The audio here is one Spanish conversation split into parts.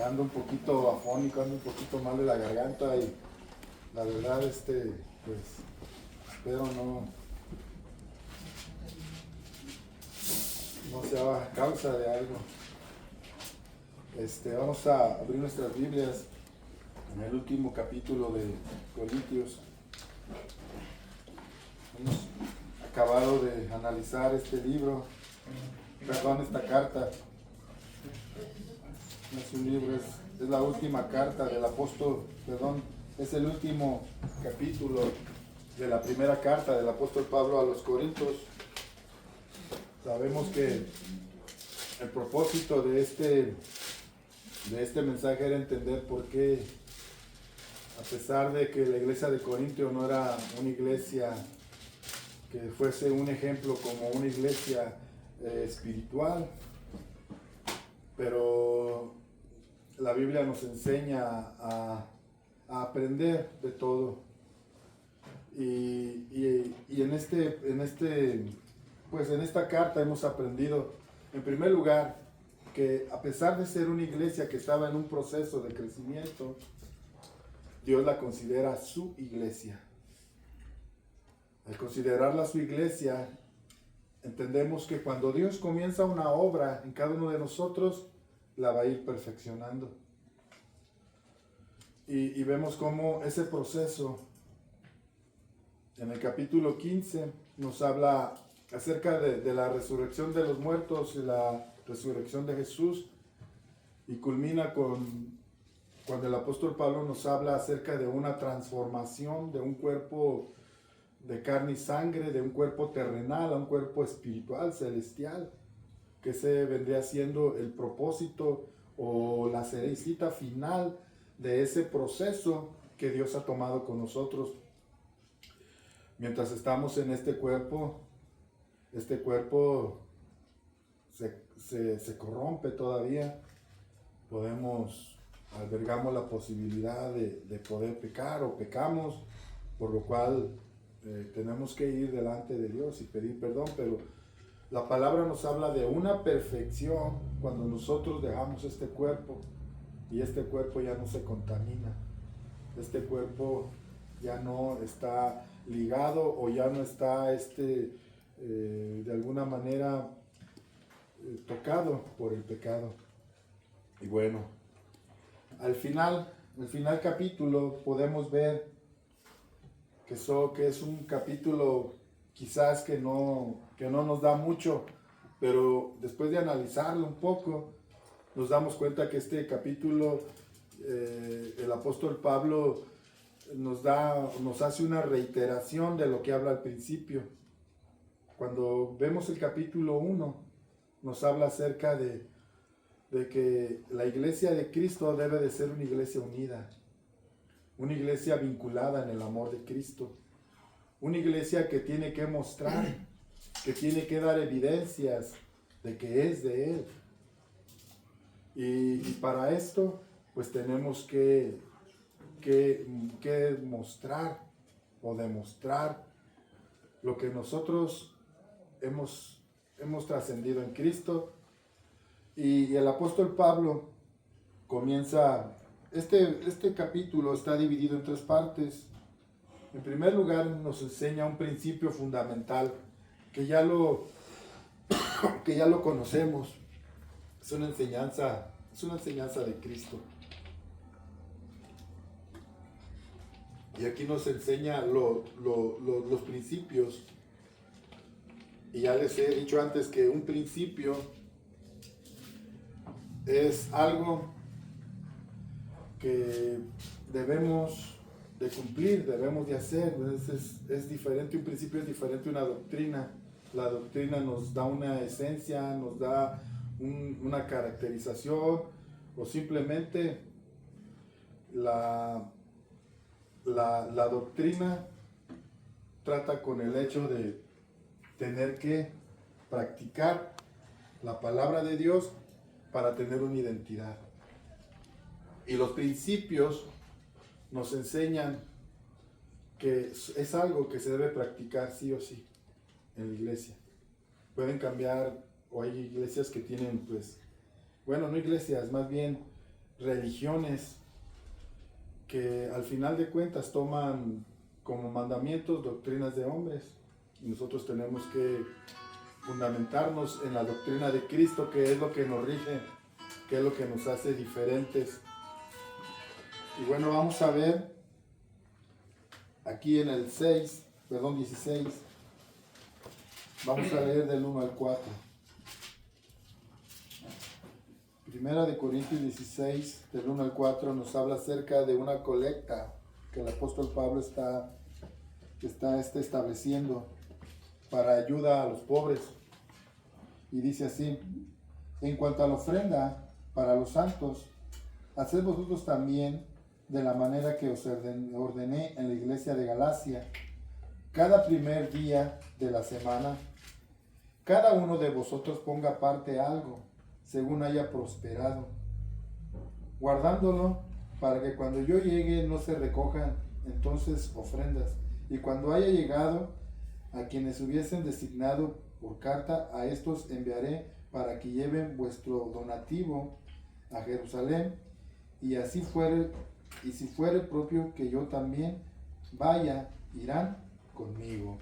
Ando un poquito afónico, ando un poquito mal de la garganta y la verdad, pues, espero no sea causa de algo. Vamos a abrir nuestras Biblias en el último capítulo de Corintios. Hemos acabado de analizar este libro, esta carta. No es un libro, es la última carta del apóstol, es el último capítulo de la primera carta del apóstol Pablo a los Corintios. Sabemos que el propósito de este mensaje era entender por qué, a pesar de que la iglesia de Corintio no era una iglesia que fuese un ejemplo como una iglesia espiritual, pero la Biblia nos enseña a aprender de todo. Y en esta carta hemos aprendido, en primer lugar, que a pesar de ser una iglesia que estaba en un proceso de crecimiento, Dios la considera su iglesia. Al considerarla su iglesia, entendemos que cuando Dios comienza una obra en cada uno de nosotros, la va a ir perfeccionando. Y vemos cómo ese proceso, en el capítulo 15, nos habla acerca de la resurrección de los muertos y la resurrección de Jesús, y culmina cuando el apóstol Pablo nos habla acerca de una transformación de un cuerpo de carne y sangre, de un cuerpo terrenal a un cuerpo espiritual, celestial, que ese vendría siendo el propósito o la cerecita final de ese proceso que Dios ha tomado con nosotros. Mientras estamos en este cuerpo se corrompe todavía. Albergamos la posibilidad de poder pecar o pecamos, por lo cual tenemos que ir delante de Dios y pedir perdón, pero la palabra nos habla de una perfección cuando nosotros dejamos este cuerpo y este cuerpo ya no se contamina. Este cuerpo ya no está ligado o ya no está de alguna manera tocado por el pecado. Y bueno, al final capítulo podemos ver que es un capítulo quizás que no nos da mucho, pero después de analizarlo un poco, nos damos cuenta que este capítulo, el apóstol Pablo nos hace una reiteración de lo que habla al principio. Cuando vemos el capítulo 1, nos habla acerca de que la iglesia de Cristo debe de ser una iglesia unida, una iglesia vinculada en el amor de Cristo, una iglesia que tiene que mostrar, que tiene que dar evidencias de que es de Él. Y para esto, pues tenemos que mostrar o demostrar lo que nosotros hemos trascendido en Cristo. Y el apóstol Pablo comienza, este capítulo está dividido en 3 partes. En primer lugar, nos enseña un principio fundamental que ya lo conocemos. Es una enseñanza de Cristo. Y aquí nos enseña los principios. Y ya les he dicho antes que un principio es algo que debemos de cumplir, debemos de hacer. Es diferente, un principio es diferente a una doctrina. La doctrina nos da una esencia, nos da una caracterización, o simplemente la doctrina trata con el hecho de tener que practicar la palabra de Dios para tener una identidad. Y los principios nos enseñan que es algo que se debe practicar sí o sí en la iglesia. Pueden cambiar, o hay iglesias que tienen, no iglesias, más bien religiones que al final de cuentas toman como mandamientos doctrinas de hombres. Y nosotros tenemos que fundamentarnos en la doctrina de Cristo, que es lo que nos rige, que es lo que nos hace diferentes. Y bueno, vamos a ver aquí en el 16, vamos a leer del 1 al 4. Primera de Corintios 16, del 1 al 4, nos habla acerca de una colecta que el apóstol Pablo está estableciendo para ayuda a los pobres. Y dice así: en cuanto a la ofrenda para los santos, haced vosotros también de la manera que os ordené en la iglesia de Galacia. Cada primer día de la semana, cada uno de vosotros ponga aparte algo, según haya prosperado, guardándolo para que cuando yo llegue no se recojan entonces ofrendas. Y cuando haya llegado, a quienes hubiesen designado por carta, a estos enviaré para que lleven vuestro donativo a Jerusalén, y así fuere, y si fuere propio que yo también vaya, irán conmigo.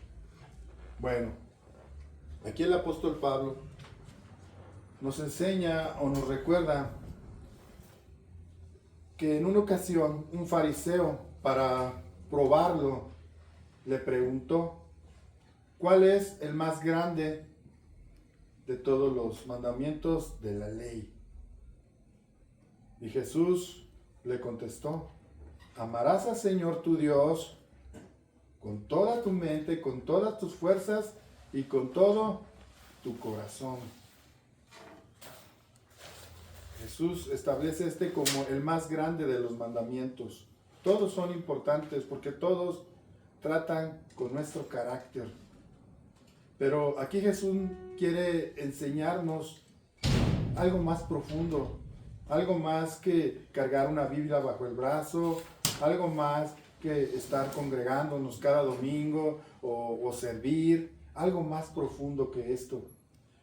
Bueno, aquí el apóstol Pablo nos enseña o nos recuerda que en una ocasión un fariseo, para probarlo, le preguntó: ¿cuál es el más grande de todos los mandamientos de la ley? Y Jesús le contestó: amarás al Señor tu Dios con toda tu mente, con todas tus fuerzas y con todo tu corazón. Jesús establece este como el más grande de los mandamientos. Todos son importantes porque todos tratan con nuestro carácter. Pero aquí Jesús quiere enseñarnos algo más profundo, algo más que cargar una Biblia bajo el brazo, algo más que estar congregándonos cada domingo o servir, algo más profundo que esto.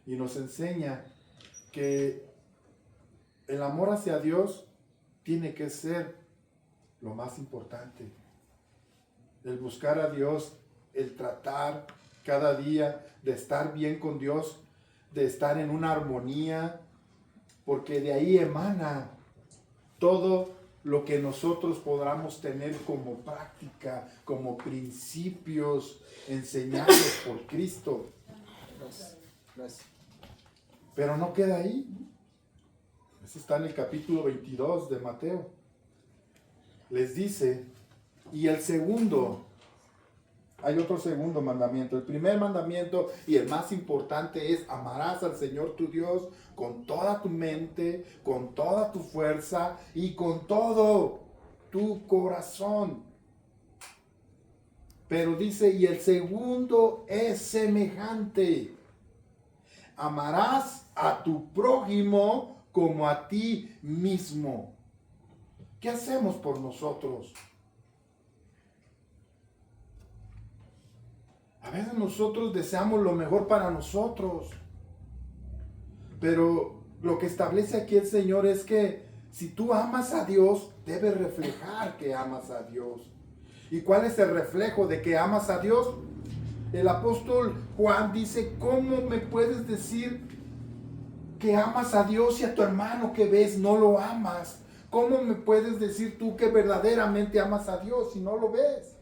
Y nos enseña que el amor hacia Dios tiene que ser lo más importante. El buscar a Dios, el tratar cada día de estar bien con Dios, de estar en una armonía, porque de ahí emana todo lo que nosotros podamos tener como práctica, como principios enseñados por Cristo. Pero no queda ahí. Eso está en el capítulo 22 de Mateo. Les dice, y el segundo, hay otro segundo mandamiento. El primer mandamiento y el más importante es: amarás al Señor tu Dios con toda tu mente, con toda tu fuerza y con todo tu corazón. Pero dice, y el segundo es semejante: amarás a tu prójimo como a ti mismo. ¿Qué hacemos por nosotros? A veces nosotros deseamos lo mejor para nosotros, pero lo que establece aquí el Señor es que si tú amas a Dios, debes reflejar que amas a Dios. ¿Y cuál es el reflejo de que amas a Dios? El apóstol Juan dice: ¿cómo me puedes decir que amas a Dios y a tu hermano que ves no lo amas? ¿Cómo me puedes decir tú que verdaderamente amas a Dios si no lo ves?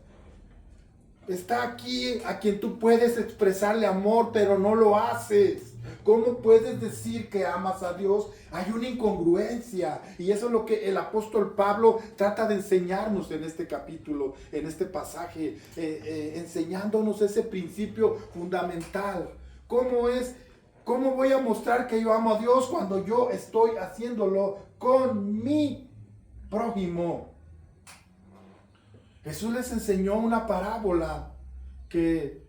Está aquí a quien tú puedes expresarle amor, pero no lo haces. ¿Cómo puedes decir que amas a Dios? Hay una incongruencia, y eso es lo que el apóstol Pablo trata de enseñarnos en este capítulo, en este pasaje, enseñándonos ese principio fundamental. ¿Cómo voy a mostrar que yo amo a Dios cuando yo estoy haciéndolo con mi prójimo? Jesús les enseñó una parábola que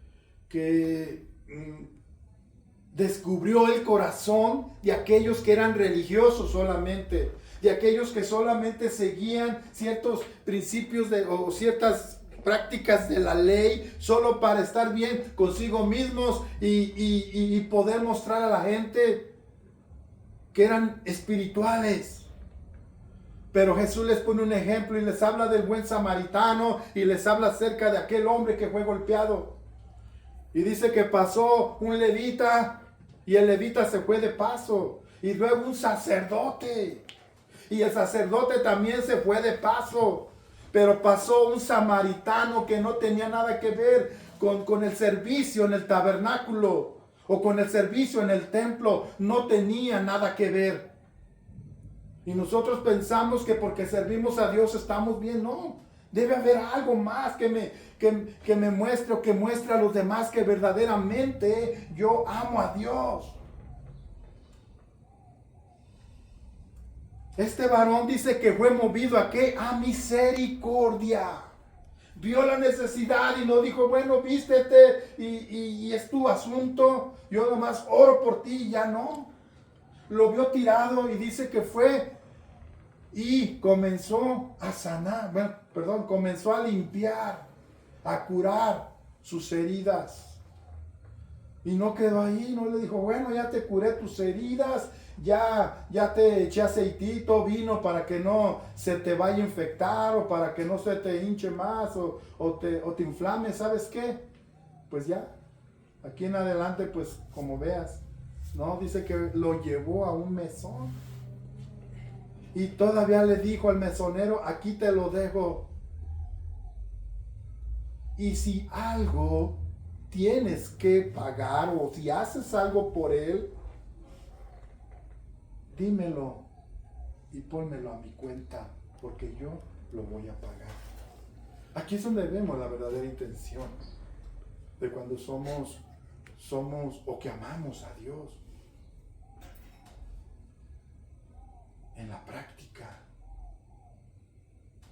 descubrió el corazón de aquellos que eran religiosos solamente, de aquellos que solamente seguían ciertos principios o ciertas prácticas de la ley solo para estar bien consigo mismos y poder mostrar a la gente que eran espirituales. Pero Jesús les pone un ejemplo y les habla del buen samaritano y les habla acerca de aquel hombre que fue golpeado. Y dice que pasó un levita y el levita se fue de paso. Y luego un sacerdote. Y el sacerdote también se fue de paso. Pero pasó un samaritano que no tenía nada que ver con el servicio en el tabernáculo o con el servicio en el templo. No tenía nada que ver. Y nosotros pensamos que porque servimos a Dios estamos bien. No, debe haber algo más que me muestre o que muestre a los demás que verdaderamente yo amo a Dios. Este varón dice que fue movido ¿a qué? A misericordia. Vio la necesidad y no dijo, bueno, vístete y es tu asunto. Yo nomás oro por ti y ya no. Lo vio tirado y dice que fue y comenzó a sanar, comenzó a limpiar, a curar sus heridas. Y no quedó ahí, no le dijo, bueno, ya te curé tus heridas, ya te eché aceitito, vino para que no se te vaya a infectar o para que no se te hinche más o te inflame, ¿sabes qué? Pues ya, aquí en adelante, pues como veas, ¿no? Dice que lo llevó a un mesón. Y todavía le dijo al mesonero, aquí te lo dejo. Y si algo tienes que pagar o si haces algo por él, dímelo y pónmelo a mi cuenta, porque yo lo voy a pagar. Aquí es donde vemos la verdadera intención de cuando somos o que amamos a Dios. En la práctica.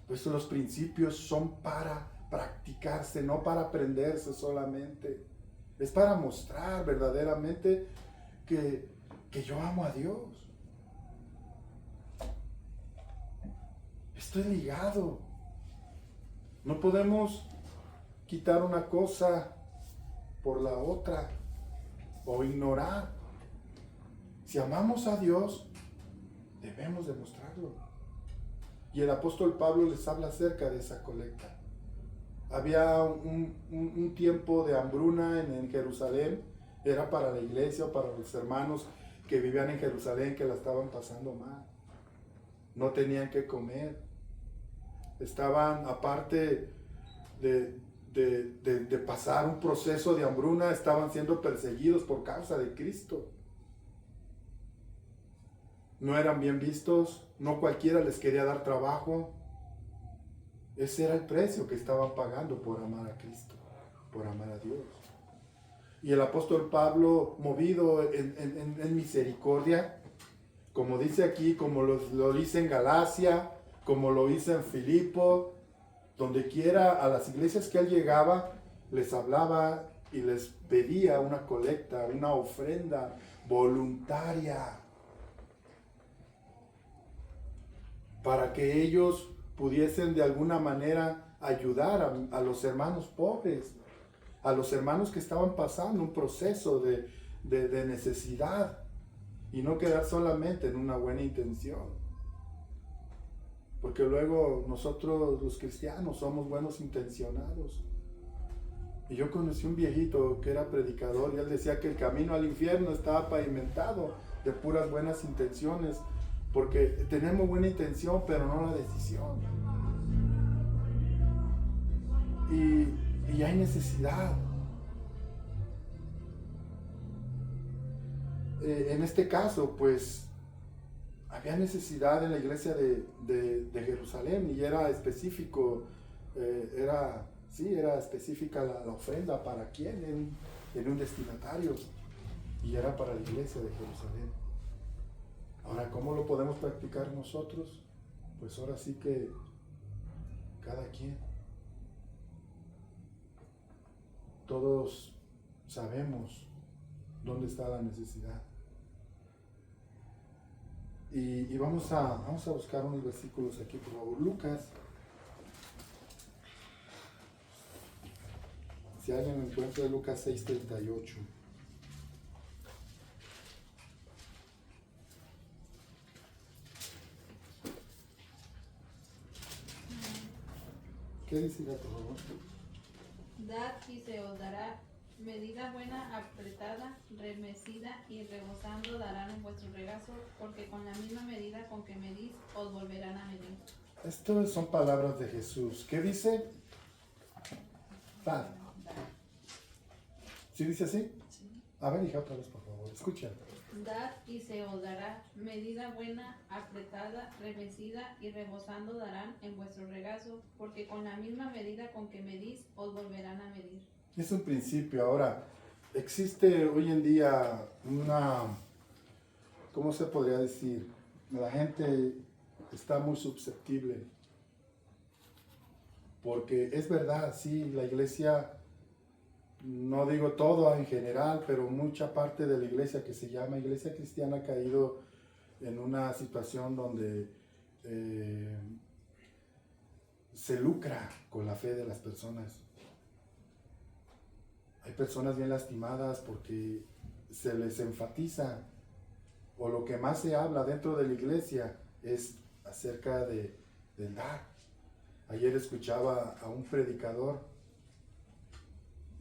Pues los principios son para practicarse, no para aprenderse solamente. Es para mostrar verdaderamente que yo amo a Dios. Estoy ligado. No podemos quitar una cosa por la otra o ignorar. Si amamos a Dios, debemos demostrarlo. Y el apóstol Pablo les habla acerca de esa colecta. Había un tiempo de hambruna en Jerusalén. Era para la iglesia o para los hermanos que vivían en Jerusalén que la estaban pasando mal. No tenían que comer. Estaban, aparte de pasar un proceso de hambruna, estaban siendo perseguidos por causa de Cristo. No eran bien vistos, no cualquiera les quería dar trabajo. Ese era el precio que estaban pagando por amar a Cristo, por amar a Dios. Y el apóstol Pablo, movido en misericordia, como dice aquí, como lo dice en Galacia, como lo dice en Filipo, donde quiera a las iglesias que él llegaba, les hablaba y les pedía una colecta, una ofrenda voluntaria, para que ellos pudiesen de alguna manera ayudar a los hermanos pobres, a los hermanos que estaban pasando un proceso de necesidad y no quedar solamente en una buena intención. Porque luego nosotros los cristianos somos buenos intencionados. Y yo conocí un viejito que era predicador y él decía que el camino al infierno estaba pavimentado de puras buenas intenciones. Porque tenemos buena intención, pero no la decisión. Y hay necesidad. En este caso, pues, había necesidad en la iglesia de Jerusalén y era específico, era específica la ofrenda para quién, en un destinatario, y era para la iglesia de Jerusalén. Ahora, ¿cómo lo podemos practicar nosotros? Pues ahora sí que cada quien. Todos sabemos dónde está la necesidad. Y vamos a buscar unos versículos aquí, por favor. Lucas. Si alguien lo encuentra, Lucas 6:38. ¿Qué dice, por favor? Dad y se os dará, medida buena, apretada, remecida y rebosando darán en vuestro regazo, porque con la misma medida con que medís, os volverán a medir. Estas son palabras de Jesús. ¿Qué dice? Dad. ¿Sí dice así? Sí. A ver, hija, otra vez, por favor. Escucha. Dad y se os dará, medida buena, apretada, remecida y rebosando darán en vuestro regazo, porque con la misma medida con que medís, os volverán a medir. Es un principio. Ahora, existe hoy en día una, ¿cómo se podría decir? La gente está muy susceptible. Porque es verdad, sí, la iglesia, no digo todo en general, pero mucha parte de la iglesia que se llama iglesia cristiana ha caído en una situación donde se lucra con la fe de las personas. Hay personas bien lastimadas porque se les enfatiza, o lo que más se habla dentro de la iglesia es acerca del dar. Ayer escuchaba a un predicador,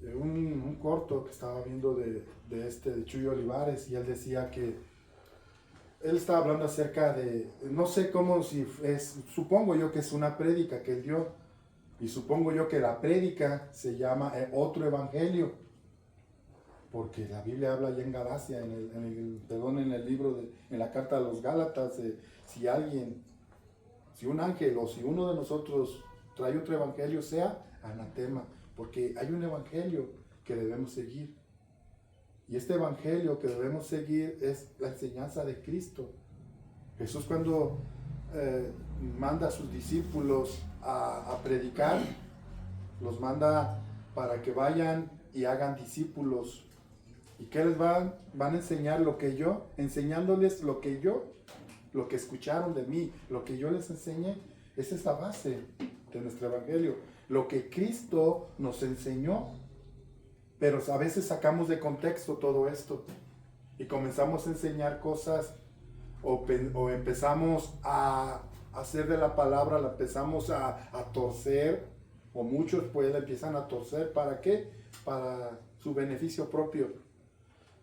un corto que estaba viendo de Chuy Olivares, y él decía que él estaba hablando acerca de, no sé cómo, si es, supongo yo que es una prédica que él dio, y supongo yo que la prédica se llama otro evangelio, porque la Biblia habla allá en Galacia, en el libro, en la carta de los Gálatas, si un ángel o si uno de nosotros trae otro evangelio, sea anatema, porque hay un evangelio que debemos seguir. Y este evangelio que debemos seguir es la enseñanza de Cristo. Jesús, cuando manda a sus discípulos a predicar, los manda para que vayan y hagan discípulos. ¿Y qué les van a enseñar? Enseñándoles lo que escucharon de mí, lo que yo les enseñé. Esa es la base de nuestro evangelio, lo que Cristo nos enseñó. Pero a veces sacamos de contexto todo esto y comenzamos a enseñar cosas o empezamos a hacer de la palabra, la empezamos a torcer, o muchos pues la empiezan a torcer. ¿Para qué? Para su beneficio propio.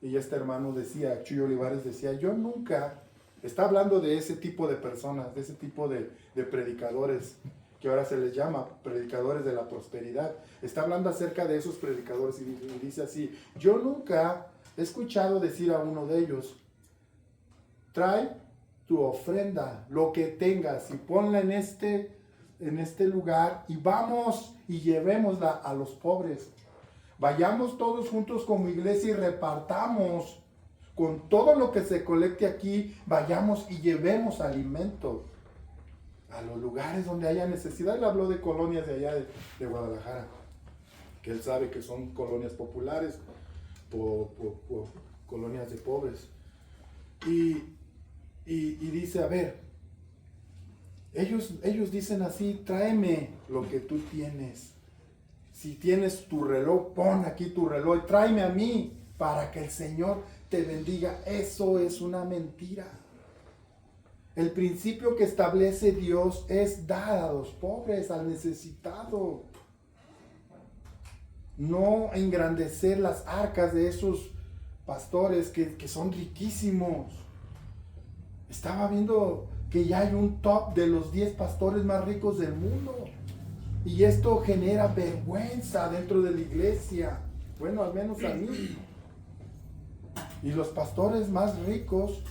Y este hermano decía, Chuy Olivares decía, yo nunca, está hablando de ese tipo de personas, de ese tipo de predicadores, que ahora se les llama predicadores de la prosperidad. Está hablando acerca de esos predicadores y dice así, yo nunca he escuchado decir a uno de ellos, trae tu ofrenda, lo que tengas, y ponla en este lugar, y vamos y llevémosla a los pobres. Vayamos todos juntos como iglesia y repartamos con todo lo que se colecte aquí, vayamos y llevemos alimento a los lugares donde haya necesidad. Él habló de colonias de allá de Guadalajara, que él sabe que son colonias populares, colonias de pobres. Y dice, a ver, ellos dicen así, tráeme lo que tú tienes. Si tienes tu reloj, pon aquí tu reloj y tráeme a mí para que el Señor te bendiga. Eso es una mentira. El principio que establece Dios es dar a los pobres, al necesitado. No engrandecer las arcas de esos pastores que son riquísimos. Estaba viendo que ya hay un top de los 10 pastores más ricos del mundo. Y esto genera vergüenza dentro de la iglesia. Bueno, al menos a mí. Y los pastores más ricos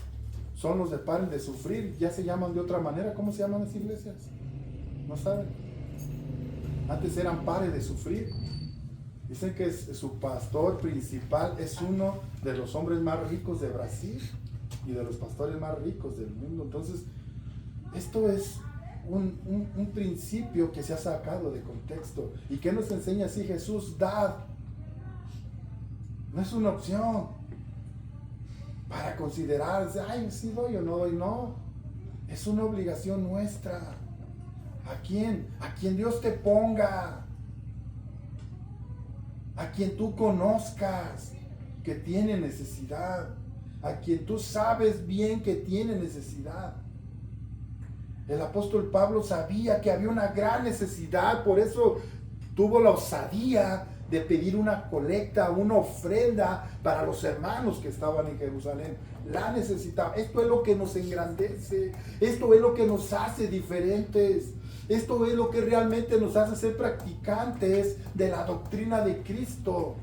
son los de Paren de Sufrir. Ya se llaman de otra manera. ¿Cómo se llaman las iglesias? ¿No saben? Antes eran Pare de Sufrir. Dicen que su pastor principal es uno de los hombres más ricos de Brasil y de los pastores más ricos del mundo. Entonces, esto es un principio que se ha sacado de contexto. ¿Y qué nos enseña así Jesús? Dad. No es una opción para considerar, ay, sí doy o no doy. No, es una obligación nuestra. ¿A quién? A quien Dios te ponga, a quien tú conozcas que tiene necesidad, a quien tú sabes bien que tiene necesidad. El apóstol Pablo sabía que había una gran necesidad, por eso tuvo la osadía de pedir una colecta, una ofrenda para los hermanos que estaban en Jerusalén. La necesitaba. Esto es lo que nos engrandece, esto es lo que nos hace diferentes, esto es lo que realmente nos hace ser practicantes de la doctrina de Cristo.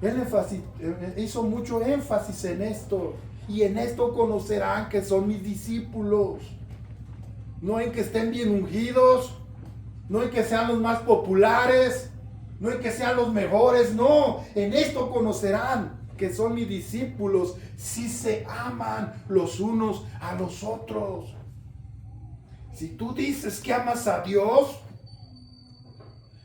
Él hizo mucho énfasis en esto. Y en esto conocerán que son mis discípulos. No en que estén bien ungidos, no en que sean los más populares, no en que sean los mejores, no. En esto conocerán que son mis discípulos si se aman los unos a los otros. Si tú dices que amas a Dios,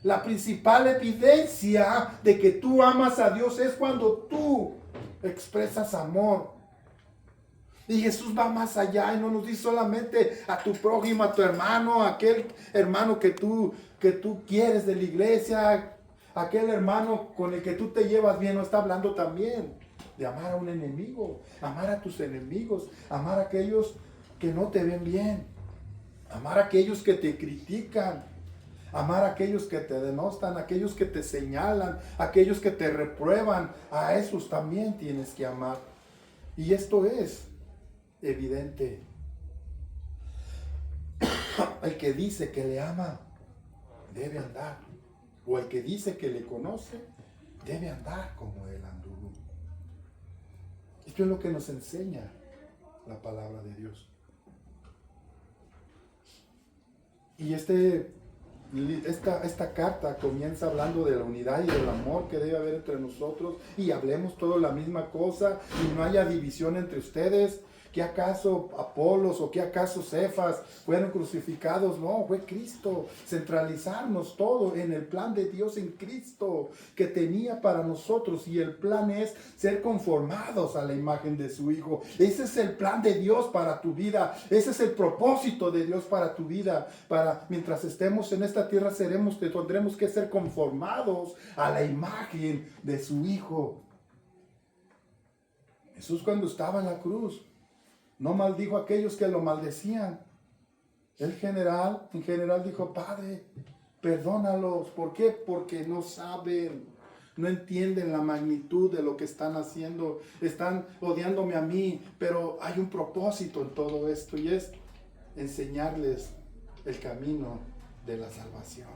la principal evidencia de que tú amas a Dios es cuando tú expresas amor. Y Jesús va más allá y no nos dice solamente a tu prójimo, a tu hermano, a aquel hermano que tú quieres de la iglesia, aquel hermano con el que tú te llevas bien. No está hablando también de amar a un enemigo, amar a tus enemigos, amar a aquellos que no te ven bien, amar a aquellos que te critican, amar a aquellos que te denostan, a aquellos que te señalan, a aquellos que te reprueban. A esos también tienes que amar. Y esto es evidente. El que dice que le ama debe andar, o el que dice que le conoce debe andar como él anduvo. Esto es lo que nos enseña la palabra de Dios. Y esta carta comienza hablando de la unidad y del amor que debe haber entre nosotros, y hablemos todos la misma cosa y no haya división entre ustedes. ¿Qué acaso Apolos o qué acaso Cefas fueron crucificados? No, fue Cristo. Centralizarnos todo en el plan de Dios en Cristo que tenía para nosotros, y el plan es ser conformados a la imagen de su Hijo. Ese es el plan de Dios para tu vida. Ese es el propósito de Dios para tu vida. Mientras estemos en esta tierra tendremos que ser conformados a la imagen de su Hijo. Jesús, cuando estaba en la cruz, no maldijo a aquellos que lo maldecían. En general dijo: Padre, perdónalos. ¿Por qué? Porque no saben, no entienden la magnitud de lo que están haciendo. Están odiándome a mí, pero hay un propósito en todo esto, y es enseñarles el camino de la salvación.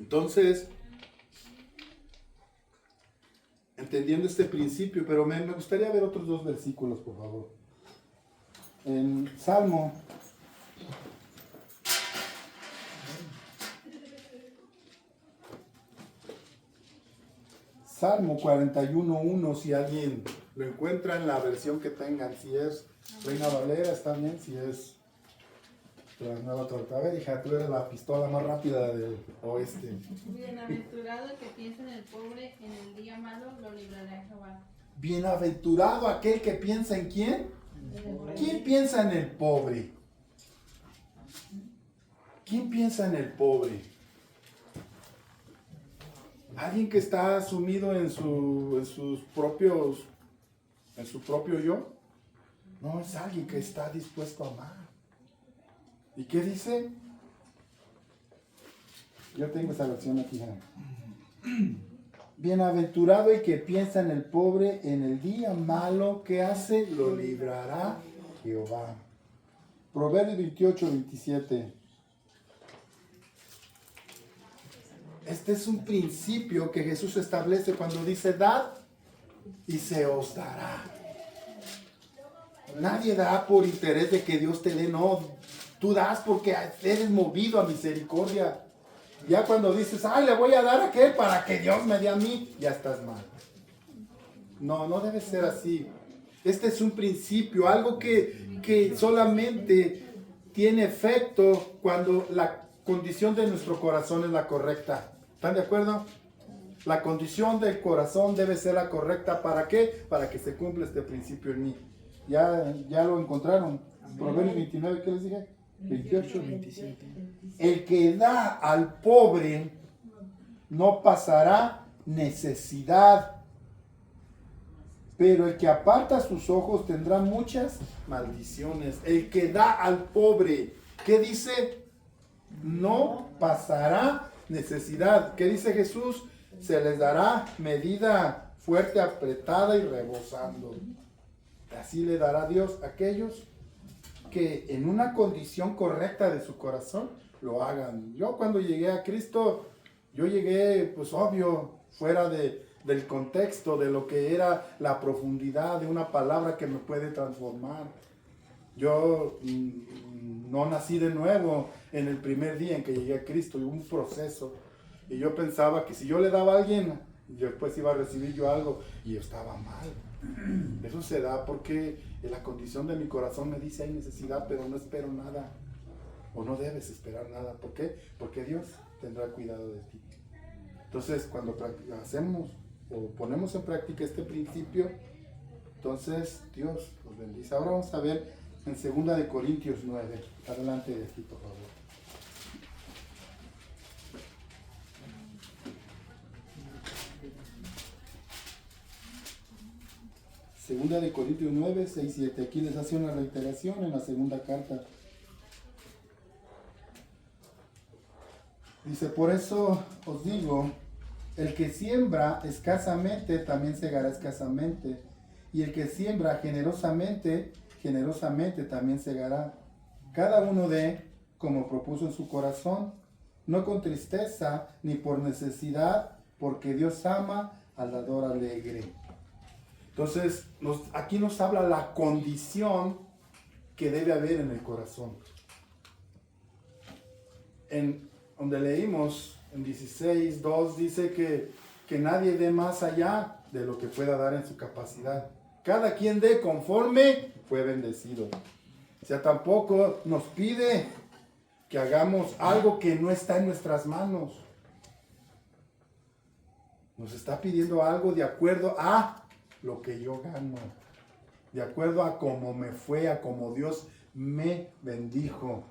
Entonces, entendiendo este principio, pero me gustaría ver otros dos versículos, por favor. En Salmo 41:1, si alguien lo encuentra en la versión que tengan, si es Reina Valera está bien, si es la Nueva Torta. A ver, hija, tú eres la pistola más rápida del oeste. Bienaventurado el que piensa en el pobre, en el día malo lo librará Jehová. Bienaventurado aquel que piensa en ¿quién? ¿Quién piensa en el pobre? ¿Quién piensa en el pobre? ¿Alguien que está sumido en su propio yo? No, es alguien que está dispuesto a amar. ¿Y qué dice? Yo tengo esa versión aquí. Bienaventurado el que piensa en el pobre, en el día malo que hace, lo librará Jehová. Proverbios 28:27. Este es un principio que Jesús establece cuando dice: dad y se os dará. Nadie da por interés de que Dios te dé, no. Tú das porque eres movido a misericordia. Ya cuando dices: ay, le voy a dar a aquel para que Dios me dé a mí, ya estás mal. No, no debe ser así. Este es un principio, algo que solamente tiene efecto cuando la condición de nuestro corazón es la correcta. ¿Están de acuerdo? La condición del corazón debe ser la correcta. ¿Para qué? Para que se cumpla este principio en mí. ¿Ya lo encontraron? Proverbios 29, ¿qué les dije? 28:27. El que da al pobre no pasará necesidad. pero el que aparta sus ojos tendrá muchas maldiciones. El que da al pobre, ¿qué dice? No pasará necesidad. ¿Qué dice Jesús? Se les dará medida fuerte, apretada y rebosando. Así le dará Dios a aquellos que en una condición correcta de su corazón lo hagan. Yo cuando llegué a Cristo, yo llegué, pues obvio, fuera del contexto de lo que era la profundidad de una palabra que me puede transformar. Yo no nací de nuevo en el primer día en que llegué a Cristo, hubo un proceso. Y yo pensaba que si yo le daba a alguien, después iba a recibir yo algo, y yo estaba mal. Eso se da porque la condición de mi corazón me dice hay necesidad, pero no espero nada. O no debes esperar nada. ¿Por qué? Porque Dios tendrá cuidado de ti. Entonces, cuando hacemos o ponemos en práctica este principio, entonces Dios nos bendice. Ahora vamos a ver en 2 de Corintios 9. Adelante de aquí, por favor. Segunda de Corintios 9, 6, 7. Aquí les hace una reiteración en la segunda carta. Dice, por eso os digo, el que siembra escasamente también segará escasamente, y el que siembra generosamente, generosamente también segará. Cada uno dé como propuso en su corazón, no con tristeza ni por necesidad, porque Dios ama al dador alegre. Entonces, aquí nos habla la condición que debe haber en el corazón. En donde leímos en 16:2 dice que nadie dé más allá de lo que pueda dar en su capacidad. Cada quien dé conforme fue bendecido. O sea, tampoco nos pide que hagamos algo que no está en nuestras manos. Nos está pidiendo algo de acuerdo a lo que yo gano, de acuerdo a cómo me fue, a cómo Dios me bendijo.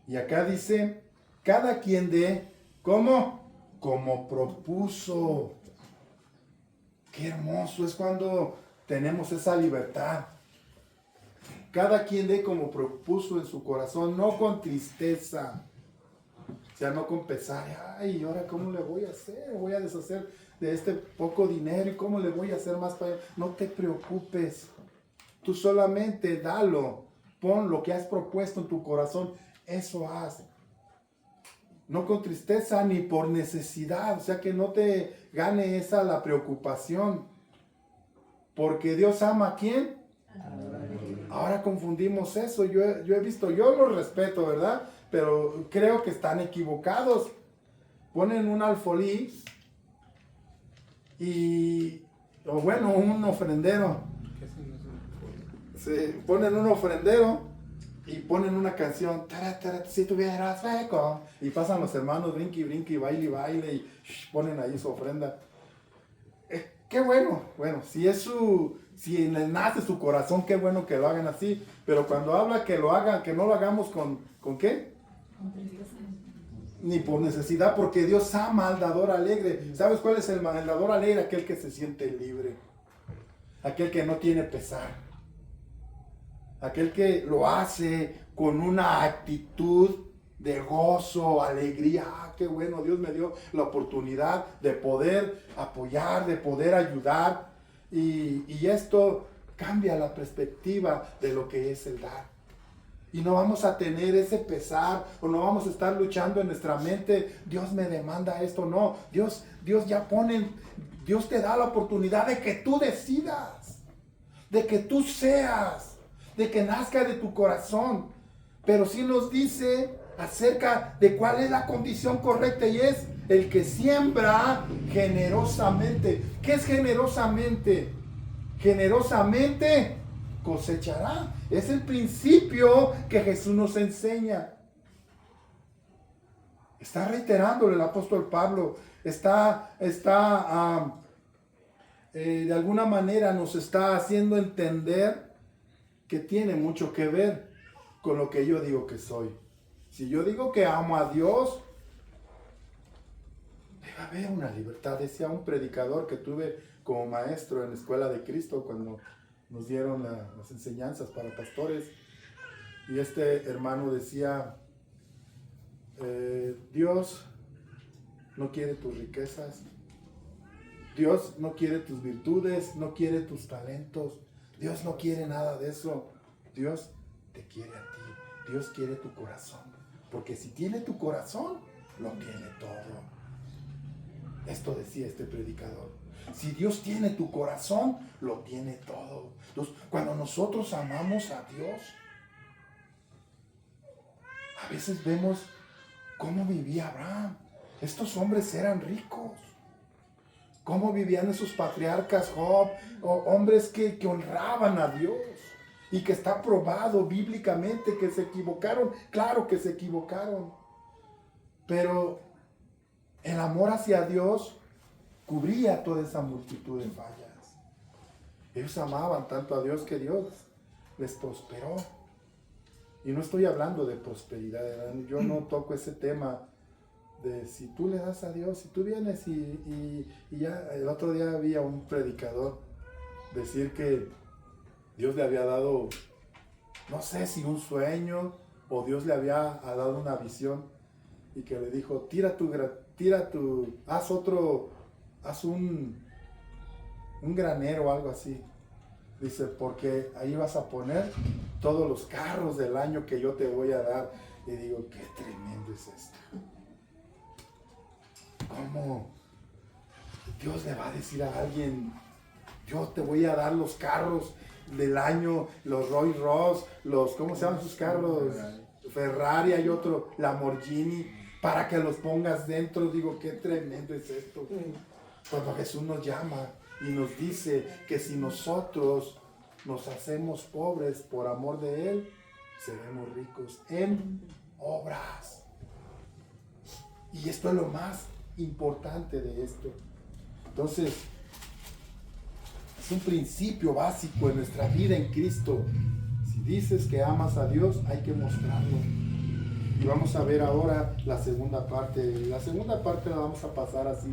Y acá dice, cada quien dé, ¿cómo? Como propuso. Qué hermoso es cuando tenemos esa libertad. Cada quien dé como propuso en su corazón, no con tristeza. O sea, no con pesar, ay, ¿y ahora cómo le voy a hacer? Voy a deshacer de este poco dinero y cómo le voy a hacer más para allá. No te preocupes. Tú solamente dalo. Pon lo que has propuesto en tu corazón. Eso haz. No con tristeza ni por necesidad. O sea, que no te gane esa la preocupación. Porque Dios ama ¿a quién? Ahora confundimos eso. Yo he visto, yo los respeto, ¿verdad? Pero creo que están equivocados. Ponen un alfolí y, o bueno, un ofrendero. Se ponen un ofrendero y ponen una canción, si tuvieras hueco, y pasan los hermanos, brinque, brinque, baile, baile, y ponen ahí su ofrenda. Qué bueno, si les nace su corazón, qué bueno que lo hagan así, pero cuando habla que lo hagan, que no lo hagamos ¿con qué? Con tristeza. Ni por necesidad, porque Dios ama al dador alegre. ¿Sabes cuál es el dador alegre? Aquel que se siente libre, aquel que no tiene pesar, aquel que lo hace con una actitud de gozo, alegría. Qué bueno, Dios me dio la oportunidad de poder apoyar, de poder ayudar, y esto cambia la perspectiva de lo que es el dar. Y no vamos a tener ese pesar, o no vamos a estar luchando en nuestra mente, Dios me demanda esto. No, Dios ya Dios te da la oportunidad de que tú decidas, de que tú seas, de que nazca de tu corazón. Pero sí nos dice acerca de cuál es la condición correcta, y es el que siembra generosamente. ¿Qué es generosamente? Generosamente cosechará. Es el principio que Jesús nos enseña. Está reiterándolo el apóstol Pablo. De alguna manera nos está haciendo entender que tiene mucho que ver con lo que yo digo que soy. Si yo digo que amo a Dios, debe haber una libertad. Decía un predicador que tuve como maestro en la Escuela de Cristo cuando nos dieron las enseñanzas para pastores. Y este hermano decía, Dios no quiere tus riquezas, Dios no quiere tus virtudes, no quiere tus talentos, Dios no quiere nada de eso. Dios te quiere a ti, Dios quiere tu corazón, porque si tiene tu corazón, lo tiene todo. Esto decía este predicador. Si Dios tiene tu corazón, lo tiene todo. Entonces, cuando nosotros amamos a Dios, a veces vemos cómo vivía Abraham. Estos hombres eran ricos. Cómo vivían esos patriarcas, Job, hombres que honraban a Dios. Y que está probado bíblicamente que se equivocaron. Claro que se equivocaron. Pero el amor hacia Dios cubría toda esa multitud de fallas. Ellos amaban tanto a Dios que Dios les prosperó. Y no estoy hablando de prosperidad, ¿verdad? Yo no toco ese tema de si tú le das a Dios, si tú vienes y ya. El otro día había un predicador decir que Dios le había dado, no sé si un sueño o Dios le había dado una visión y que le dijo, haz un granero o algo así. Dice, porque ahí vas a poner todos los carros del año que yo te voy a dar. Y digo, qué tremendo es esto. ¿Cómo Dios le va a decir a alguien, yo te voy a dar los carros del año, los Rolls Royce, ¿cómo se llaman sus carros? Ferrari, hay otro, Lamborghini, para que los pongas dentro? Digo, qué tremendo es esto. Cuando Jesús nos llama y nos dice que si nosotros nos hacemos pobres por amor de Él, seremos ricos en obras. Y esto es lo más importante de esto. Entonces, es un principio básico en nuestra vida en Cristo. Si dices que amas a Dios, hay que mostrarlo. Y vamos a ver ahora la segunda parte. La segunda parte la vamos a pasar así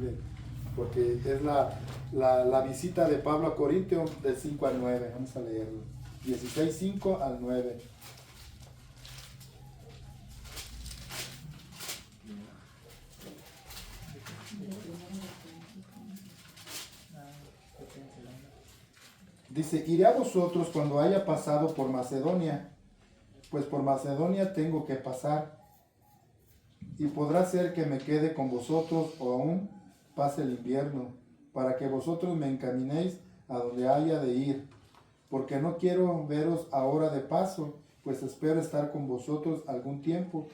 porque es la visita de Pablo a Corintio del 5 al 9. Vamos a leerlo. 16, 5 al 9. Dice, iré a vosotros cuando haya pasado por Macedonia, pues por Macedonia tengo que pasar. Y podrá ser que me quede con vosotros o aún pase el invierno, para que vosotros me encaminéis a donde haya de ir, porque no quiero veros ahora de paso, pues espero estar con vosotros algún tiempo,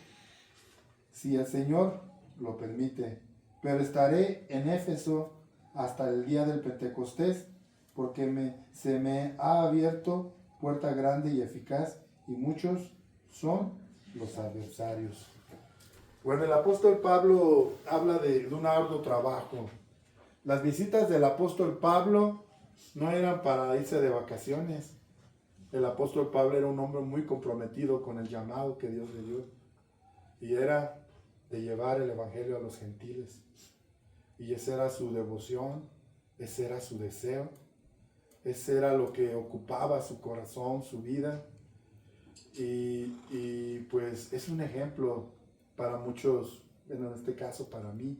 si el Señor lo permite. Pero estaré en Éfeso hasta el día del Pentecostés, porque se me ha abierto puerta grande y eficaz, y muchos son los adversarios. Bueno, el apóstol Pablo habla de un arduo trabajo. Las visitas del apóstol Pablo no eran para irse de vacaciones. El apóstol Pablo era un hombre muy comprometido con el llamado que Dios le dio. Y era de llevar el evangelio a los gentiles. Y esa era su devoción, ese era su deseo, ese era lo que ocupaba su corazón, su vida. Y pues es un ejemplo para muchos, en este caso para mí,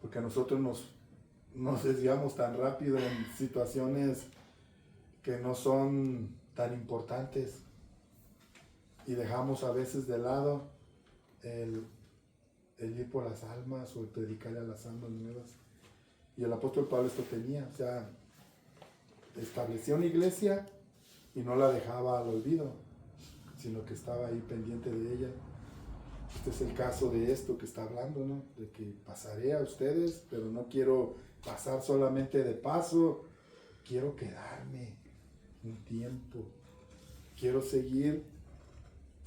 porque nosotros nos desviamos tan rápido en situaciones que no son tan importantes y dejamos a veces de lado el ir por las almas o el predicarle a las almas nuevas. Y el apóstol Pablo esto tenía, o sea, estableció una iglesia y no la dejaba al olvido, sino que estaba ahí pendiente de ella. Este es el caso de esto que está hablando, ¿no? De que pasaré a ustedes, pero no quiero pasar solamente de paso, quiero quedarme un tiempo, quiero seguir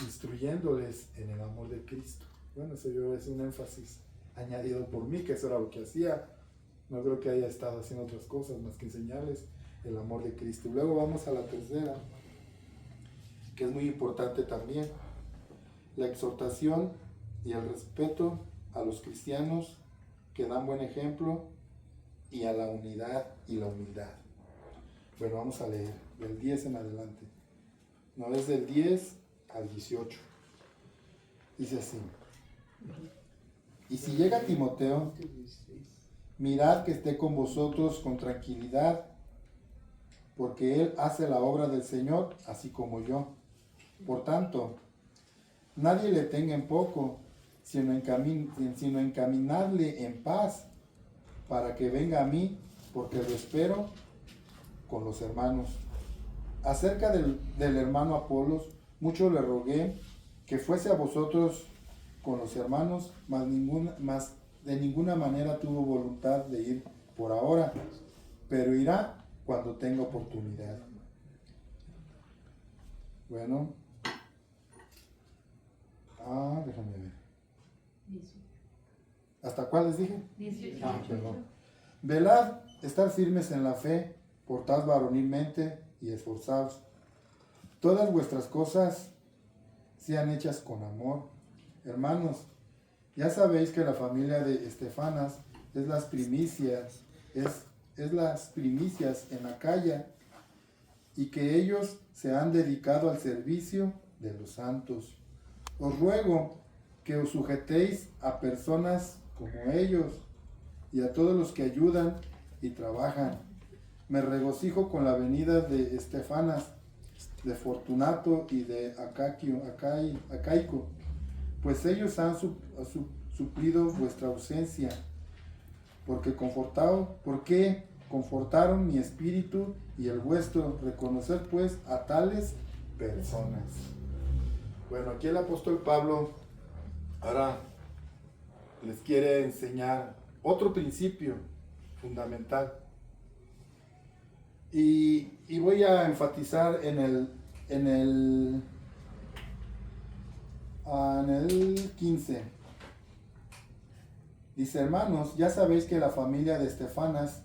instruyéndoles en el amor de Cristo. Bueno, eso es un énfasis añadido por mí, que eso era lo que hacía. No creo que haya estado haciendo otras cosas más que enseñarles el amor de Cristo. Luego vamos a la tercera, que es muy importante también. La exhortación y el respeto a los cristianos que dan buen ejemplo y a la unidad y la humildad. Bueno, vamos a leer del 10 en adelante. No, es del 10 al 18. Dice así. Y si llega Timoteo, mirad que esté con vosotros con tranquilidad, porque él hace la obra del Señor, así como yo. Por tanto, nadie le tenga en poco, sino encaminarle en paz, para que venga a mí, porque lo espero con los hermanos. Acerca del hermano Apolos, mucho le rogué que fuese a vosotros con los hermanos, mas de ninguna manera tuvo voluntad de ir por ahora, pero irá cuando tenga oportunidad. Bueno, déjame ver. ¿Hasta cuál les dije? 18. Perdón. Velad, estar firmes en la fe, portad varonilmente y esforzaos. Todas vuestras cosas sean hechas con amor. Hermanos, ya sabéis que la familia de Estefanas es las primicias en Acaya, y que ellos se han dedicado al servicio de los santos. Os ruego que os sujetéis a personas como ellos y a todos los que ayudan y trabajan. Me regocijo con la venida de Estefanas, de Fortunato y de Acaico, pues ellos han suplido vuestra ausencia, porque confortaron mi espíritu y el vuestro. Reconocer pues a tales personas. Bueno, aquí el apóstol Pablo ahora les quiere enseñar otro principio fundamental. Y voy a enfatizar en el 15. Dice: hermanos, ya sabéis que la familia de Estefanas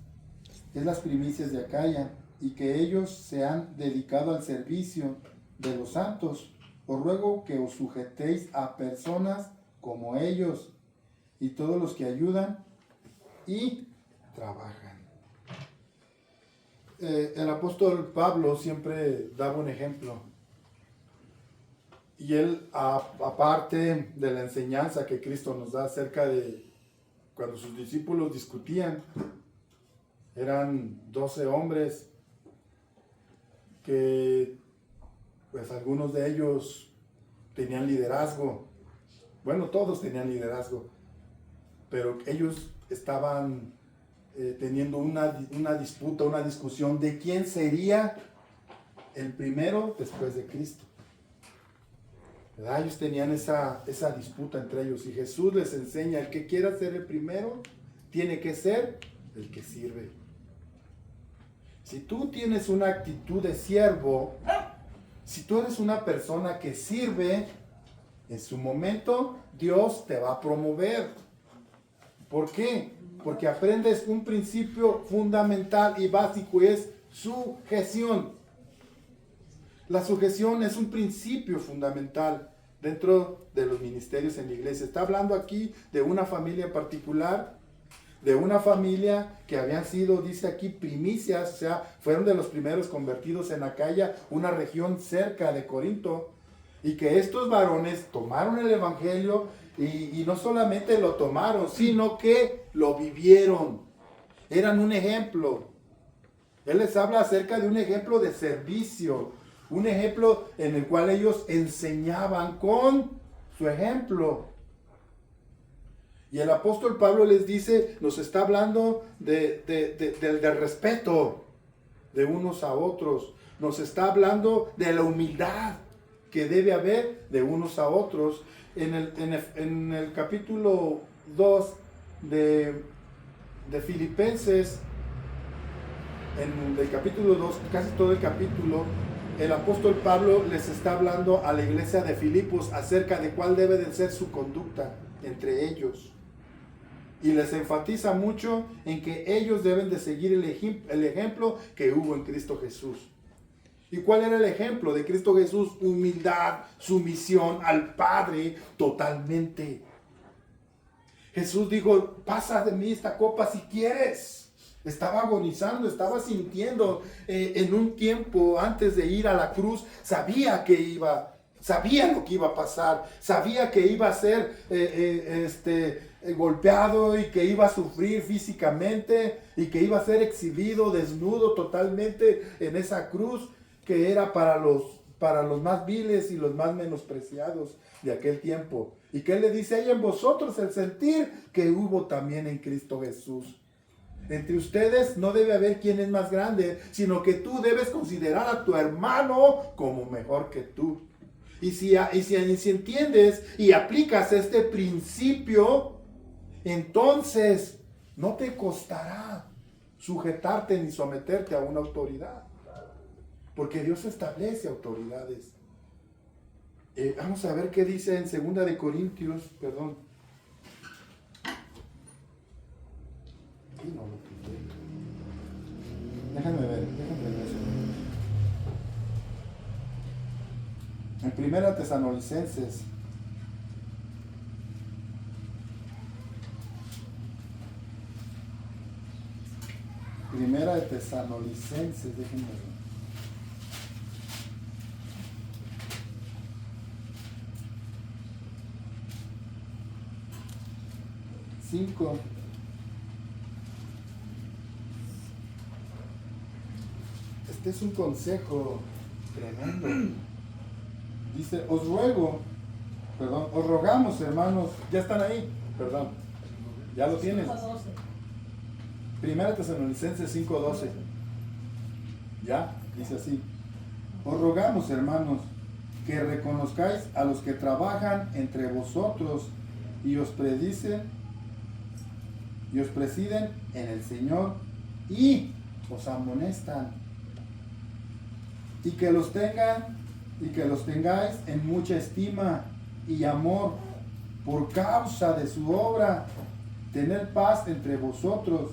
es las primicias de Acaya, y que ellos se han dedicado al servicio de los santos. Os ruego que os sujetéis a personas como ellos y todos los que ayudan y trabajan. El apóstol Pablo siempre daba un ejemplo, y él, aparte de la enseñanza que Cristo nos da acerca de cuando sus discípulos discutían, eran 12 hombres que pues algunos de ellos tenían liderazgo. Bueno, todos tenían liderazgo, pero ellos estaban teniendo una disputa, una discusión de quién sería el primero después de Cristo. ¿Verdad? Ellos tenían esa disputa entre ellos, y Jesús les enseña: el que quiera ser el primero tiene que ser el que sirve. Si tú tienes una actitud de siervo, si tú eres una persona que sirve, en su momento Dios te va a promover. ¿Por qué? Porque aprendes un principio fundamental y básico, y es sujeción. La sujeción es un principio fundamental dentro de los ministerios en la iglesia. Está hablando aquí de una familia en particular, de una familia que habían sido, dice aquí, primicias, o sea, fueron de los primeros convertidos en Acaya, una región cerca de Corinto, y que estos varones tomaron el evangelio y no solamente lo tomaron, sino que lo vivieron. Eran un ejemplo. Él les habla acerca de un ejemplo de servicio, un ejemplo en el cual ellos enseñaban con su ejemplo. Y el apóstol Pablo les dice, nos está hablando del respeto de unos a otros. Nos está hablando de la humildad que debe haber de unos a otros. En el capítulo 2 de Filipenses, en el capítulo 2, casi todo el capítulo, el apóstol Pablo les está hablando a la iglesia de Filipos acerca de cuál debe de ser su conducta entre ellos. Y les enfatiza mucho en que ellos deben de seguir el ejemplo que hubo en Cristo Jesús. ¿Y cuál era el ejemplo de Cristo Jesús? Humildad, sumisión al Padre totalmente. Jesús dijo: pasa de mí esta copa si quieres. Estaba agonizando, estaba sintiendo en un tiempo antes de ir a la cruz, sabía lo que iba a pasar, sabía que iba a ser golpeado y que iba a sufrir físicamente y que iba a ser exhibido desnudo totalmente en esa cruz que era para los más viles y los más menospreciados de aquel tiempo. ¿Y qué le dice? Hay en vosotros el sentir que hubo también en Cristo Jesús. Entre ustedes no debe haber quien es más grande, sino que tú debes considerar a tu hermano como mejor que tú. Y si entiendes y aplicas este principio, entonces no te costará sujetarte ni someterte a una autoridad. Porque Dios establece autoridades. Vamos a ver qué dice en 2 de Corintios, perdón. Aquí no lo quité. Déjame ver eso. En 1 Tesalonicenses. Primera de Tesalonicenses, déjenme ver. 5. Este es un consejo tremendo. Dice, os rogamos, hermanos, ya están ahí, perdón, ya lo tienes. 5:12. Primera Tesalonicenses 5:12. Ya, dice así. Os rogamos, hermanos, que reconozcáis a los que trabajan entre vosotros y os presiden en el Señor y os amonestan, y que los tengáis en mucha estima y amor por causa de su obra. Tener paz entre vosotros.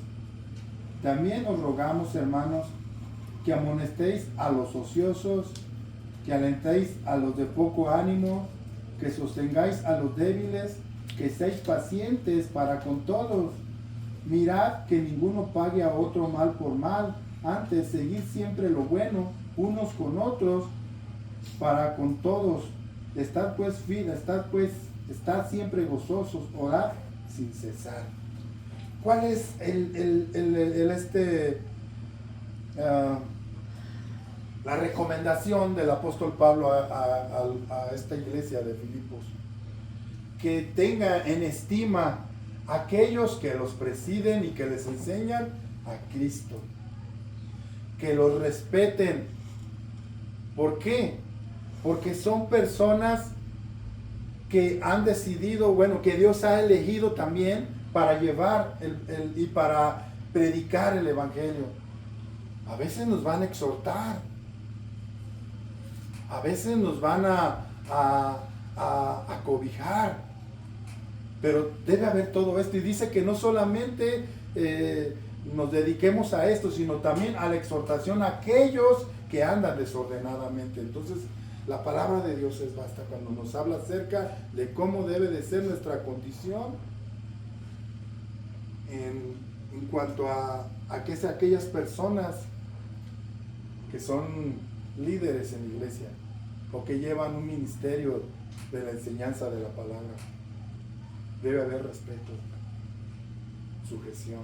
También os rogamos, hermanos, que amonestéis a los ociosos, que alentéis a los de poco ánimo, que sostengáis a los débiles, que seáis pacientes para con todos. Mirad que ninguno pague a otro mal por mal, antes seguid siempre lo bueno unos con otros para con todos. Estad siempre gozosos, orad sin cesar. ¿Cuál es la recomendación del apóstol Pablo a esta iglesia de Filipos? Que tenga en estima aquellos que los presiden y que les enseñan a Cristo. Que los respeten. ¿Por qué? Porque son personas que han decidido, que Dios ha elegido también para llevar y para predicar el Evangelio. A veces nos van a exhortar. A veces nos van a cobijar. Pero debe haber todo esto. Y dice que no solamente nos dediquemos a esto, sino también a la exhortación a aquellos que andan desordenadamente. Entonces, la palabra de Dios es basta cuando nos habla acerca de cómo debe de ser nuestra condición en cuanto a aquellas personas que son líderes en la iglesia o que llevan un ministerio de la enseñanza de la palabra. Debe haber respeto, sujeción.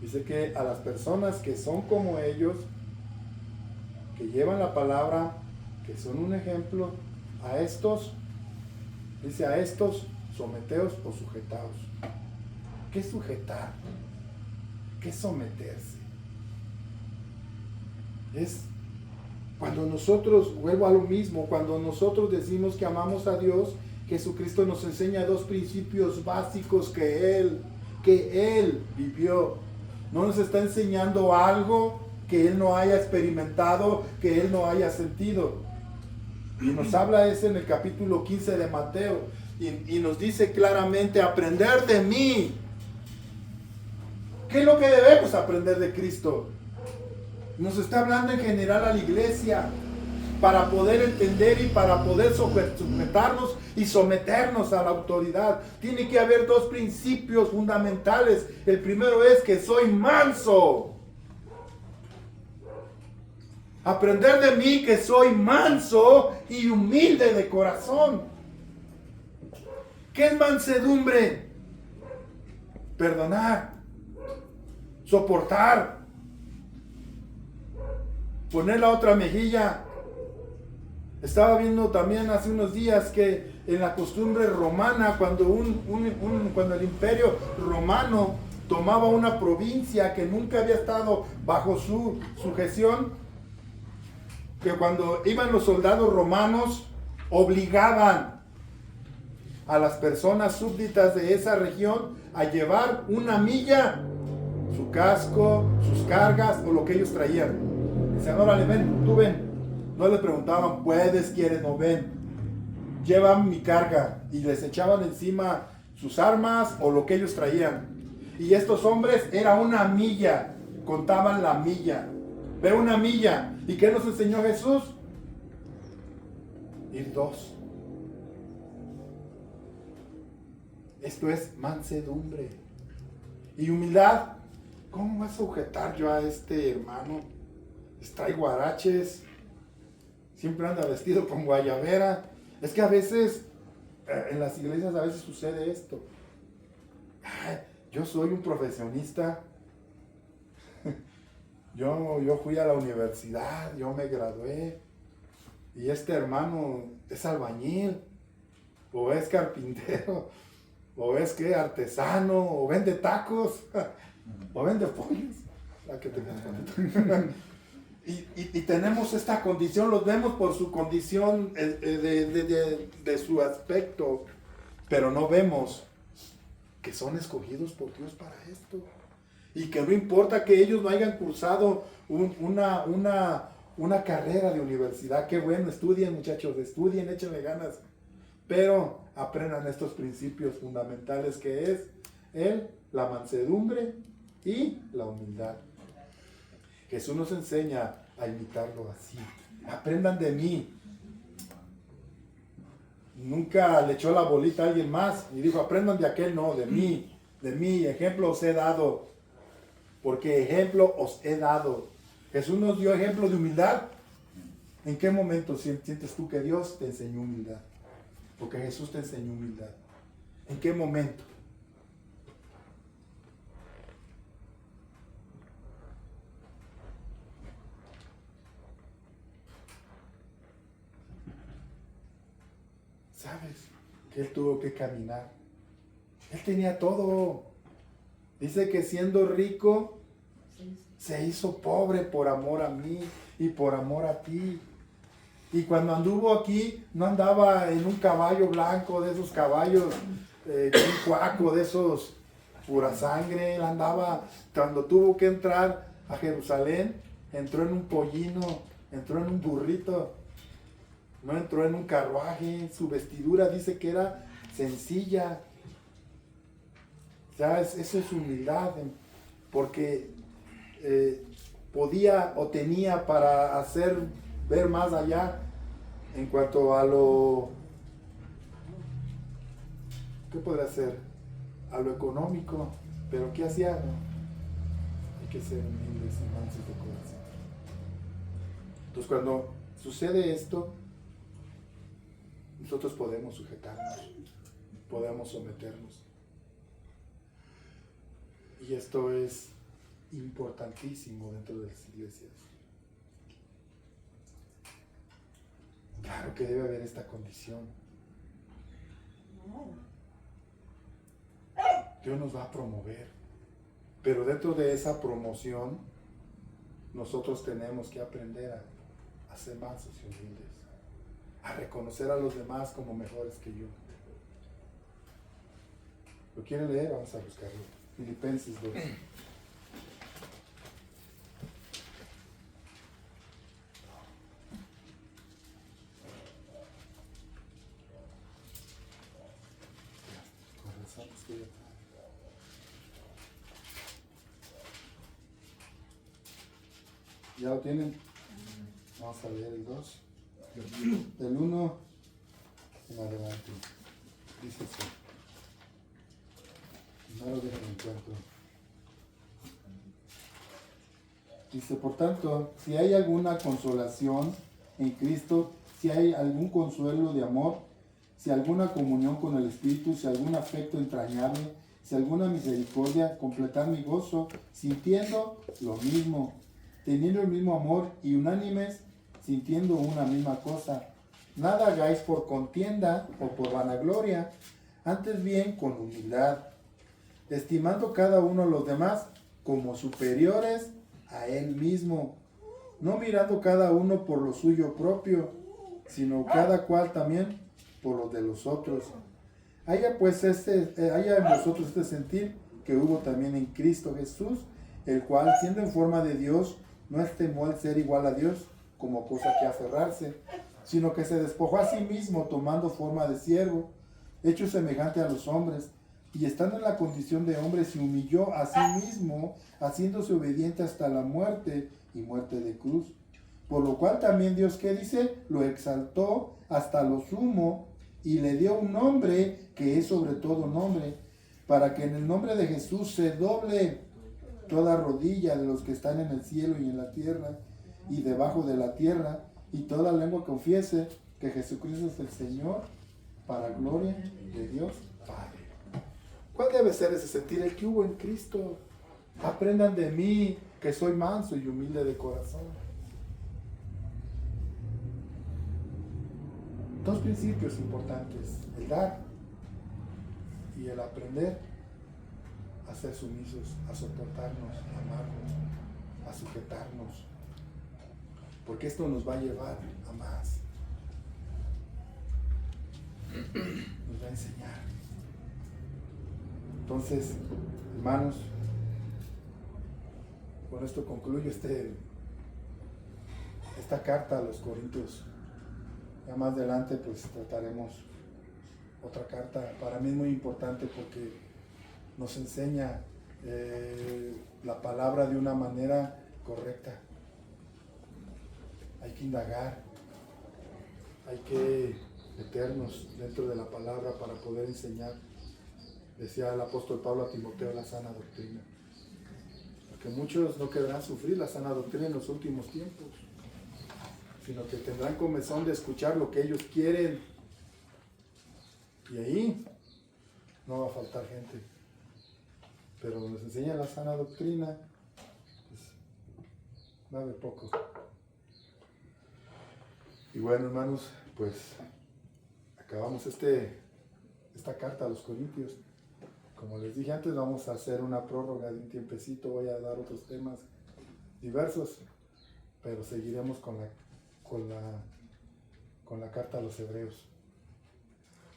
Dice que a las personas que son como ellos, que llevan la palabra, que son un ejemplo, a estos someteos o sujetaos. ¿Qué es sujetar? ¿Qué es someterse? Es cuando nosotros, vuelvo a lo mismo, cuando nosotros decimos que amamos a Dios, Jesucristo nos enseña dos principios básicos que Él vivió. No nos está enseñando algo que Él no haya experimentado, que Él no haya sentido. Y nos habla eso en el capítulo 15 de Mateo. Y nos dice claramente, aprender de mí. ¿Qué es lo que debemos aprender de Cristo? Nos está hablando en general a la iglesia. para poder entender y para poder sujetarnos y someternos a la autoridad. Tiene que haber dos principios fundamentales. El primero es que soy manso. Aprender de mí que soy manso y humilde de corazón. ¿Qué es mansedumbre? Perdonar, soportar, poner la otra mejilla. Estaba viendo también hace unos días que en la costumbre romana, cuando cuando el imperio romano tomaba una provincia que nunca había estado bajo su sujeción, que cuando iban los soldados romanos obligaban a las personas súbditas de esa región a llevar una milla, su casco, sus cargas o lo que ellos traían. Decían, órale, ven, tú ven. No le preguntaban, puedes, quieres, no, ven. Llevan mi carga, y les echaban encima sus armas o lo que ellos traían. Y estos hombres era una milla, contaban la milla. Ve una milla. ¿Y qué nos enseñó Jesús? Ir dos. Esto es mansedumbre. Y humildad. ¿Cómo voy a sujetar yo a este hermano? Trae guaraches. Siempre anda vestido con guayabera. Es que a veces, en las iglesias a veces sucede esto. Ay, yo soy un profesionista. Yo fui a la universidad, yo me gradué. Y este hermano es albañil. O es carpintero. O es que artesano. O vende tacos. O vende pollos. Y tenemos esta condición, los vemos por su condición de su aspecto, pero no vemos que son escogidos por Dios para esto. Y que no importa que ellos no hayan cursado una carrera de universidad, qué bueno, estudien muchachos, estudien, échenle ganas, pero aprendan estos principios fundamentales que es la mansedumbre y la humildad. Jesús nos enseña a imitarlo así. Aprendan de mí. Nunca le echó la bolita a alguien más y dijo, aprendan de aquel, no, de mí. De mí, ejemplo os he dado. Porque ejemplo os he dado. Jesús nos dio ejemplo de humildad. ¿En qué momento sientes tú que Dios te enseñó humildad? Porque Jesús te enseñó humildad. ¿En qué momento? ¿Sabes? Que Él tuvo que caminar. Él tenía todo. Dice que siendo rico, se hizo pobre por amor a mí y por amor a ti. Y cuando anduvo aquí, no andaba en un caballo blanco, de esos caballos, un cuaco, de esos pura sangre. Él andaba, cuando tuvo que entrar a Jerusalén, entró en un pollino, entró en un burrito. No entró en un carruaje. Su vestidura dice que era sencilla. Ya eso es humildad, porque podía o tenía para hacer ver más allá en cuanto a lo, ¿qué podría hacer? A lo económico, pero ¿qué hacía? No. Hay que ser humildes y mansos de corazón. Entonces cuando sucede esto, nosotros podemos sujetarnos, podemos someternos. Y esto es importantísimo dentro de las iglesias. Claro que debe haber esta condición. Dios nos va a promover, pero dentro de esa promoción nosotros tenemos que aprender a ser mansos y humildes, a reconocer a los demás como mejores que yo. ¿Lo quieren leer? Vamos a buscarlo. Filipenses 2. ¿Ya lo tienen? Vamos a leer el 2. del 1 en adelante. Dice así. No lo dejen en encuentro. Dice, por tanto, si hay alguna consolación en Cristo, si hay algún consuelo de amor, si alguna comunión con el Espíritu, si algún afecto entrañable, si alguna misericordia, completad mi gozo, sintiendo lo mismo, teniendo el mismo amor y unánimes, sintiendo una misma cosa. Nada hagáis por contienda o por vanagloria, antes bien con humildad, estimando cada uno a los demás como superiores a él mismo, no mirando cada uno por lo suyo propio, sino cada cual también por los de los otros. Haya pues haya en vosotros este sentir que hubo también en Cristo Jesús, el cual, siendo en forma de Dios, no estimó el ser igual a Dios como cosa que aferrarse, sino que se despojó a sí mismo, tomando forma de siervo, hecho semejante a los hombres, y estando en la condición de hombre, se humilló a sí mismo, haciéndose obediente hasta la muerte, y muerte de cruz. Por lo cual también Dios, ¿qué dice? Lo exaltó hasta lo sumo, y le dio un nombre que es sobre todo nombre, para que en el nombre de Jesús se doble toda rodilla de los que están en el cielo y en la tierra, y debajo de la tierra, y toda lengua confiese que Jesucristo es el Señor, para gloria de Dios Padre. ¿Cuál debe ser ese sentir? El que hubo en Cristo. Aprendan de mí, que soy manso y humilde de corazón. Dos principios importantes: el dar y el aprender a ser sumisos, a soportarnos, a amarnos, a sujetarnos. Porque esto nos va a llevar a más. Nos va a enseñar. Entonces, hermanos, con esto concluyo esta carta a los Corintios. Ya más adelante pues trataremos otra carta. Para mí es muy importante porque nos enseña la palabra de una manera correcta. Hay que indagar, hay que meternos dentro de la palabra para poder enseñar. Decía el apóstol Pablo a Timoteo, la sana doctrina. Porque muchos no querrán sufrir la sana doctrina en los últimos tiempos, sino que tendrán comezón de escuchar lo que ellos quieren. Y ahí no va a faltar gente. Pero nos enseña la sana doctrina, pues va a haber poco. Y bueno, hermanos, pues acabamos esta carta a los Corintios. Como les dije antes, vamos a hacer una prórroga de un tiempecito. Voy a dar otros temas diversos, pero seguiremos con la carta a los Hebreos.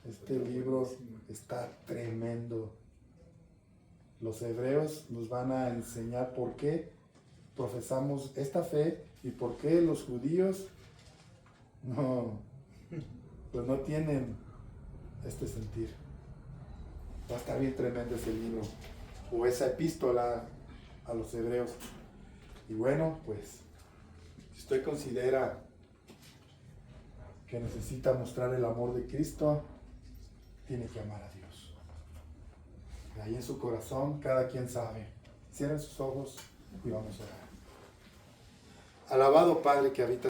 Este libro está tremendo. Los hebreos nos van a enseñar por qué profesamos esta fe y por qué los judíos pues no tienen este sentir. Va a estar bien tremendo ese libro, o esa epístola a los hebreos. Y bueno, pues, si usted considera que necesita mostrar el amor de Cristo, tiene que amar a Dios. Ahí en su corazón, cada quien sabe. Cierren sus ojos y vamos a orar. Alabado Padre que habita